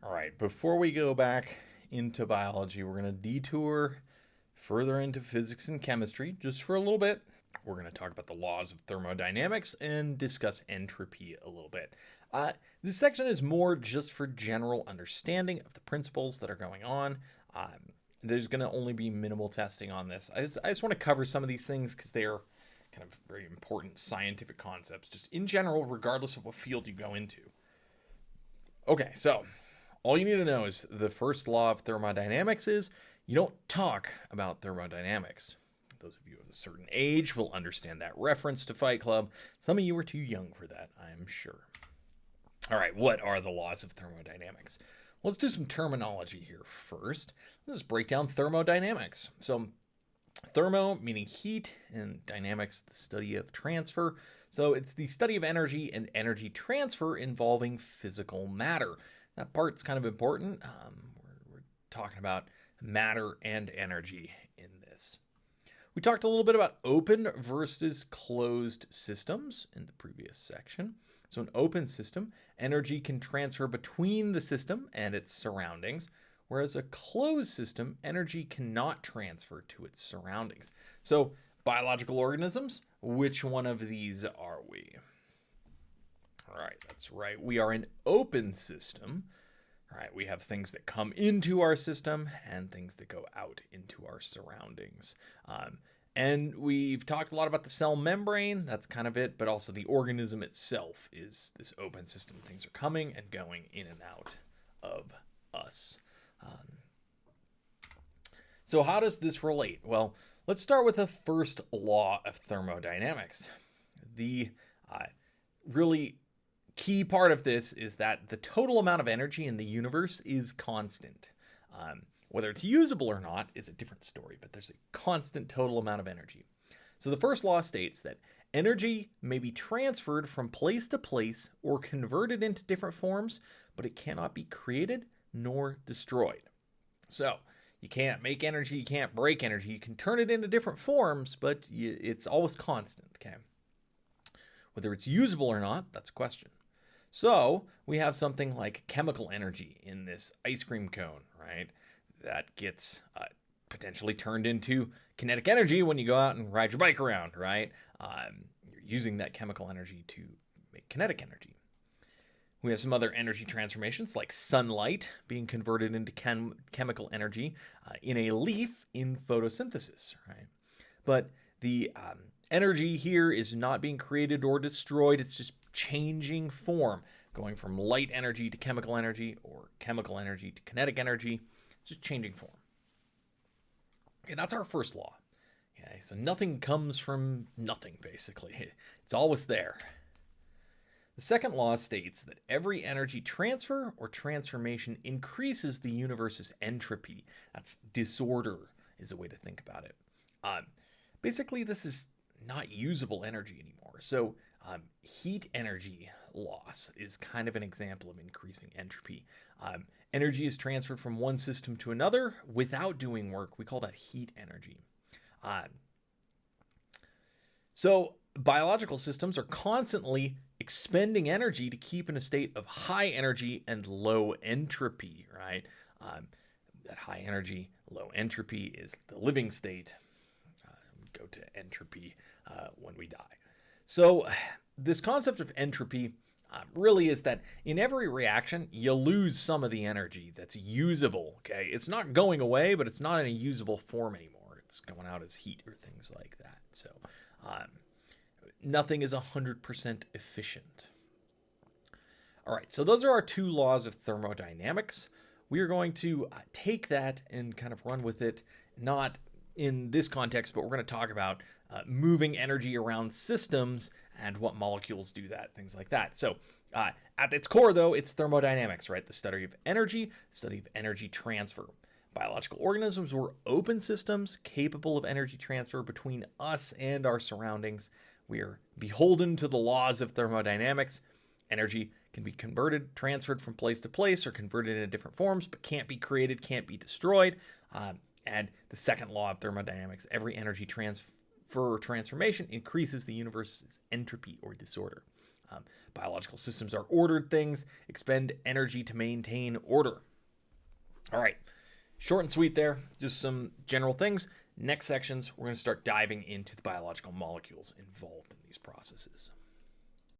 All right, before we go back into biology, we're going to detour further into physics and chemistry just for a little bit. We're going to talk about the laws of thermodynamics and discuss entropy a little bit. This section is more just for general understanding of the principles that are going on. There's going to only be minimal testing on this. I just want to cover some of these things because they are kind of very important scientific concepts, just in general, regardless of what field you go into. Okay, so all you need to know is the first law of thermodynamics is you don't talk about thermodynamics. Those of you of a certain age will understand that reference to Fight Club. Some of you are too young for that, I'm sure. All right, what are the laws of thermodynamics? Let's do some terminology here first. Let's break down thermodynamics. So thermo meaning heat, and dynamics, the study of transfer. So it's the study of energy and energy transfer involving physical matter. That part's kind of important. We're talking about matter and energy in this. We talked a little bit about open versus closed systems in the previous section. So an open system, energy can transfer between the system and its surroundings, whereas a closed system, energy cannot transfer to its surroundings. So biological organisms, which one of these are we? All right, that's right. We are an open system. All right, we have things that come into our system and things that go out into our surroundings. And we've talked a lot about the cell membrane. That's kind of it. But also the organism itself is this open system. Things are coming and going in and out of us. So how does this relate? Well, let's start with the first law of thermodynamics. The really key part of this is that the total amount of energy in the universe is constant. Whether it's usable or not is a different story, but there's a constant total amount of energy. So the first law states that energy may be transferred from place to place or converted into different forms, but it cannot be created nor destroyed. So you can't make energy, you can't break energy. You can turn it into different forms, but it's always constant, okay? Whether it's usable or not, that's a question. So we have something like chemical energy in this ice cream cone, right? That gets potentially turned into kinetic energy when you go out and ride your bike around, right? You're using that chemical energy to make kinetic energy. We have some other energy transformations like sunlight being converted into chemical energy in a leaf in photosynthesis, right? But the energy here is not being created or destroyed. It's just changing form, going from light energy to chemical energy or chemical energy to kinetic energy. It's just changing form. Okay, that's our first law. Okay, so nothing comes from nothing, basically. It's always there. The second law states that every energy transfer or transformation increases the universe's entropy. That's disorder, is a way to think about it. Basically, this is not usable energy anymore. So heat energy loss is kind of an example of increasing entropy. Energy is transferred from one system to another without doing work. We call that heat energy. So biological systems are constantly expending energy to keep in a state of high energy and low entropy, right? That high energy, low entropy is the living state. We go to entropy when we die. So this concept of entropy really is that in every reaction, you lose some of the energy that's usable, okay? It's not going away, but it's not in a usable form anymore. It's going out as heat or things like that. So nothing is 100% efficient. All right, so those are our two laws of thermodynamics. We are going to take that and kind of run with it, not in this context, but we're going to talk about moving energy around systems and what molecules do that, things like that. So at its core, though, it's thermodynamics, right? The study of energy transfer. Biological organisms were open systems capable of energy transfer between us and our surroundings. We are beholden to the laws of thermodynamics. Energy can be converted, transferred from place to place, or converted into different forms, but can't be created, can't be destroyed. And the second law of thermodynamics, every energy transfer or transformation increases the universe's entropy or disorder. Biological systems are ordered things, expend energy to maintain order. All right, short and sweet there, just some general things. Next sections, we're going to start diving into the biological molecules involved in these processes.